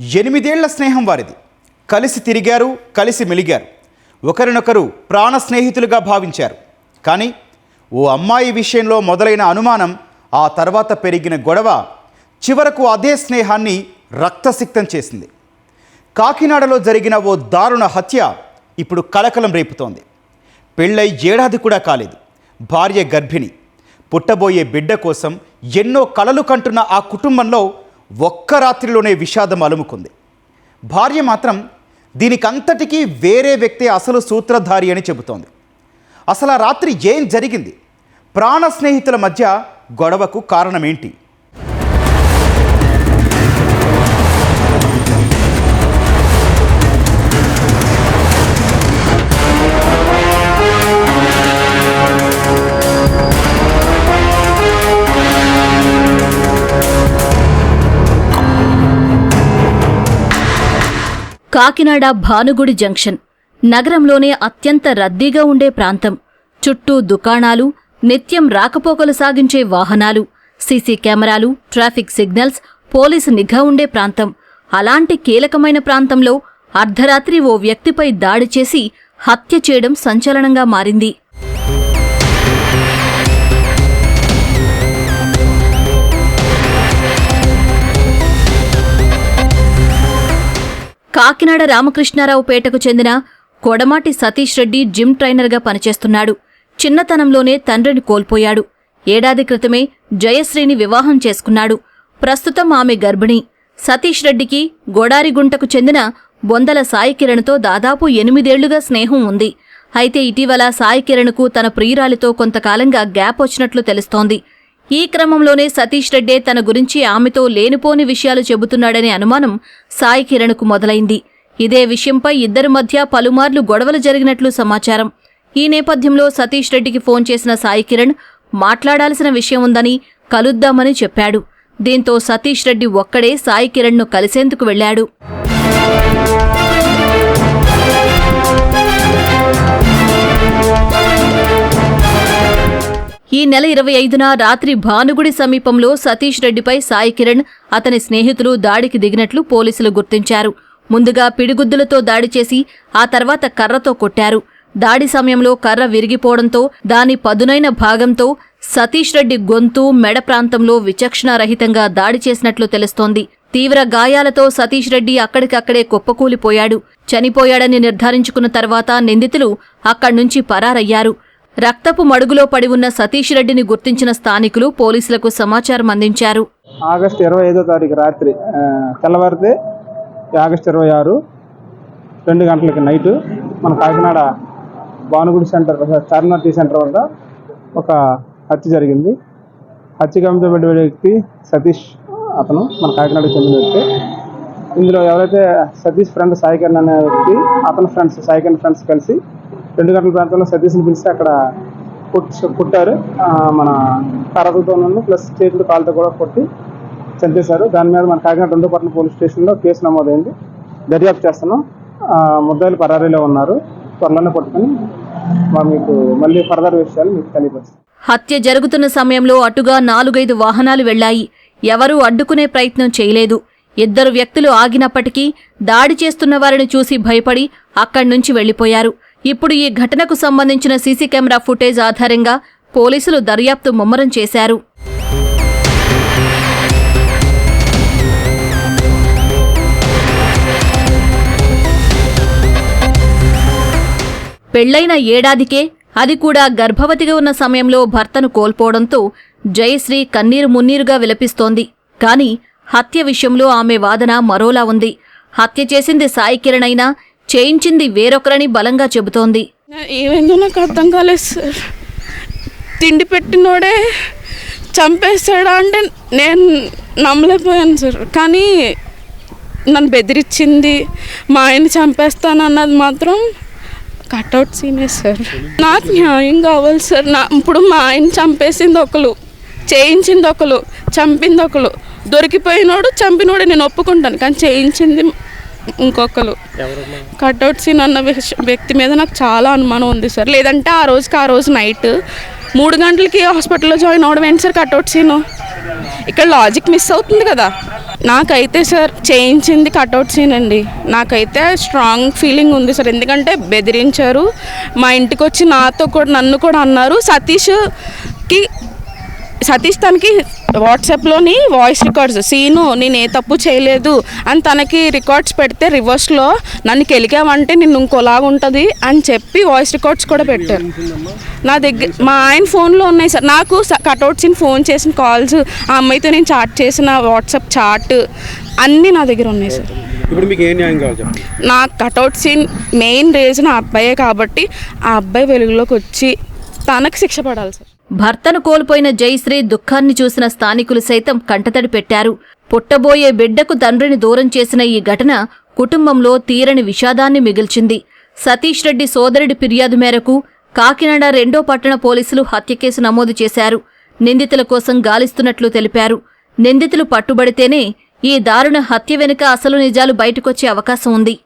8 ఏళ్ల స్నేహం వారిది. కలిసి తిరిగారు, కలిసి మెలిగారు, ఒకరినొకరు ప్రాణ స్నేహితులుగా భావించారు. కానీ ఓ అమ్మాయి విషయంలో మొదలైన అనుమానం, ఆ తర్వాత పెరిగిన గొడవ చివరకు అదే స్నేహాన్ని రక్తసిక్తం చేసింది. కాకినాడలో జరిగిన ఓ దారుణ హత్య ఇప్పుడు కలకలం రేపుతోంది. పెళ్ళై ఏడాది కూడా కాలేదు, భార్య గర్భిణి, పుట్టబోయే బిడ్డ కోసం ఎన్నో కలలు కంటున్న ఆ కుటుంబంలో ఒక్క రాత్రిలోనే విషాదం అలుముకుంది. భార్య మాత్రం దీనికంతటికీ వేరే వ్యక్తి అసలు సూత్రధారి అని చెబుతోంది. అసలు ఆ రాత్రి ఏం జరిగింది? ప్రాణ స్నేహితుల మధ్య గొడవకు కారణమేంటి? కాకినాడ భానుగుడి జంక్షన్ నగరంలోనే అత్యంత రద్దీగా ఉండే ప్రాంతం. చుట్టూ దుకాణాలు, నిత్యం రాకపోకలు సాగించే వాహనాలు, సీసీ కెమెరాలు, ట్రాఫిక్ సిగ్నల్స్, పోలీసు నిఘా ఉండే ప్రాంతం. అలాంటి కీలకమైన ప్రాంతంలో అర్ధరాత్రి ఓ వ్యక్తిపై దాడి చేసి హత్య చేయడం సంచలనంగా మారింది. కాకినాడ రామకృష్ణారావు పేటకు చెందిన కొడమాటి సతీష్ రెడ్డి జిమ్ ట్రైనర్గా పనిచేస్తున్నాడు. చిన్నతనంలోనే తండ్రిని కోల్పోయాడు. ఏడాది క్రితమే జయశ్రీని వివాహం చేసుకున్నాడు. ప్రస్తుతం ఆమె గర్భిణి. సతీష్ రెడ్డికి గోడారిగుంటకు చెందిన బొందల సాయికిరణ్తో దాదాపు 8 ఏళ్లుగా స్నేహం ఉంది. అయితే ఇటీవల సాయికిరణ్కు తన ప్రియురాలితో కొంతకాలంగా గ్యాప్ వచ్చినట్లు తెలుస్తోంది. ఈ క్రమంలోనే సతీష్ రెడ్డే తన గురించి ఆమెతో లేనిపోని విషయాలు చెబుతున్నాడనే అనుమానం సాయికిరణ్కు మొదలైంది. ఇదే విషయంపై ఇద్దరి మధ్య పలుమార్లు గొడవలు జరిగినట్లు సమాచారం. ఈ నేపథ్యంలో సతీష్ రెడ్డికి ఫోన్ చేసిన సాయికిరణ్ మాట్లాడాల్సిన విషయం ఉందని కలుద్దామని చెప్పాడు. దీంతో సతీష్ రెడ్డి ఒక్కడే సాయికిరణ్ను కలిసేందుకు వెళ్లాడు. ఈ నెల 25న రాత్రి భానుగుడి సమీపంలో సతీష్ రెడ్డిపై సాయికిరణ్, అతని స్నేహితులు దాడికి దిగినట్లు పోలీసులు గుర్తించారు. ముందుగా పిడిగుద్దులతో దాడి చేసి ఆ తర్వాత కర్రతో కొట్టారు. దాడి సమయంలో కర్ర విరిగిపోవడంతో దాని పదునైన భాగంతో సతీష్ రెడ్డి గొంతు, మెడ ప్రాంతంలో విచక్షణారహితంగా దాడి చేసినట్లు తెలుస్తోంది. తీవ్ర గాయాలతో సతీష్ రెడ్డి అక్కడికక్కడే కుప్పకూలిపోయాడు. చనిపోయాడని నిర్ధారించుకున్న తర్వాత నిందితులు అక్కడ్నుంచి పరారయ్యారు. రక్తపు మడుగులో పడి ఉన్న సతీష్ రెడ్డిని గుర్తించిన స్థానికులు పోలీసులకు సమాచారం అందించారు. ఆగస్టు 25వ తారీఖు రాత్రి తెల్లవారితే ఆగస్టు 26 2 గంటలకి నైటు మన Kakinada Bhanugudi centre, Charminar tea centre వద్ద ఒక హత్య జరిగింది. హత్య గమనించబడ్డ వ్యక్తి సతీష్, అతను మన కాకినాడకు చెందిన వ్యక్తి. ఇందులో ఎవరైతే సతీష్ ఫ్రెండ్ సాయికిరణ్ అనే వ్యక్తి, అతని ఫ్రెండ్స్ సాయికిరణ్ ఫ్రెండ్స్ కలిసి 2 గంటల ప్రాంతంలో సతీష్ని పిలిచి అక్కడ కుట్టారు. మన కర్రలతో ప్లస్ చేతులు కాళ్ళతో కూడా కొట్టి చంపేశారు. దాని మీద మన కాకినాడ 2వ పట్టణ పోలీస్ స్టేషన్లో కేసు నమోదైంది. దర్యాప్తు చేస్తున్నాం. ముద్దాయిలు పరారీలో ఉన్నారు. త్వరలోనే పట్టుకుని మీకు మళ్ళీ ఫర్దర్ విషయాలు మీకు తెలియపరుస్తాం. హత్య జరుగుతున్న సమయంలో అటుగా 4-5 వాహనాలు వెళ్లాయి. ఎవరూ అడ్డుకునే ప్రయత్నం చేయలేదు. 2 వ్యక్తులు ఆగినప్పటికీ దాడి చేస్తున్న వారిని చూసి భయపడి అక్కడ్నుంచి వెళ్లిపోయారు. ఇప్పుడు ఈ ఘటనకు సంబంధించిన సీసీ కెమెరా ఫుటేజ్ ఆధారంగా పోలీసులు దర్యాప్తు ముమ్మరం చేశారు. పెళ్లైన ఏడాదికే, అది కూడా గర్భవతిగా ఉన్న సమయంలో భర్తను కోల్పోవడంతో జయశ్రీ కన్నీరు మున్నీరుగా విలపిస్తోంది. కాని హత్య విషయంలో ఆమె వాదన మరోలా ఉంది. హత్య చేసింది సాయికిరణ్ అయినా చేయించింది వేరొకరని బలంగా చెబుతోంది. ఏమైందో నాకు అర్థం కాలేదు సార్. తిండి పెట్టినోడే చంపేస్తాడా అంటే నేను నమ్మలేకపోయాను సార్. కానీ నన్ను బెదిరించింది, మా ఆయన చంపేస్తానన్నది మాత్రం కట్అవుట్ సీనే సార్. నాకు న్యాయం కావాలి సార్. ఇప్పుడు మా ఆయన చంపేసింది ఒకరు, చేయించింది ఒకరు, చంపింది ఒకరు. దొరికిపోయినోడు చంపినోడే నేను ఒప్పుకుంటాను, కానీ చేయించింది ఇంకొకరు. కట్అవుట్ సీన్ అన్న వ్యక్తి మీద నాకు చాలా అనుమానం ఉంది సార్. లేదంటే ఆ రోజు నైట్ 3 గంటలకి హాస్పిటల్లో జాయిన్ అవడం ఏంటి సార్ కట్అవుట్ సీను? ఇక్కడ లాజిక్ మిస్ అవుతుంది కదా. నాకైతే సార్ చేయించింది కట్అవుట్ సీన్ అండి. నాకైతే స్ట్రాంగ్ ఫీలింగ్ ఉంది సార్, ఎందుకంటే బెదిరించారు. మా ఇంటికి వచ్చి నన్ను కూడా అన్నారు. సతీష్ తనకి వాట్సాప్లోని వాయిస్ రికార్డ్స్ సీను నేను ఏ తప్పు చేయలేదు అని తనకి రికార్డ్స్ పెడితే రివర్స్లో నన్ను కెలిగామంటే నిన్ను ఇంకోలాగా ఉంటుంది అని చెప్పి వాయిస్ రికార్డ్స్ కూడా పెట్టారు. నా దగ్గర మా ఆయన ఫోన్లో ఉన్నాయి సార్. నాకు కట్అవుట్ సీన్ ఫోన్ చేసిన కాల్స్, ఆ అమ్మాయితో నేను చాట్ చేసిన వాట్సాప్ చాట్ అన్నీ నా దగ్గర ఉన్నాయి సార్. ఇప్పుడు మీకు ఏ న్యాయం కావాలి? నా కట్అవుట్ సీన్ మెయిన్ రీజన్ ఆ అబ్బాయే కాబట్టి ఆ అబ్బాయి వెలుగులోకి వచ్చి తనకు శిక్ష పడాలి సార్. భర్తను కోల్పోయిన జయశ్రీ దుఃఖాన్ని చూసిన స్థానికులు సైతం కంటతడి పెట్టారు. పుట్టబోయే బిడ్డకు తండ్రిని దూరం చేసిన ఈ ఘటన కుటుంబంలో తీరని విషాదాన్ని మిగిల్చింది. సతీష్ రెడ్డి సోదరుడి ఫిర్యాదు మేరకు కాకినాడ 2వ పట్టణ పోలీసులు హత్య కేసు నమోదు చేశారు. నిందితుల కోసం గాలిస్తున్నట్లు తెలిపారు. నిందితులు పట్టుబడితేనే ఈ దారుణ హత్య వెనుక అసలు నిజాలు బయటకొచ్చే అవకాశం ఉంది.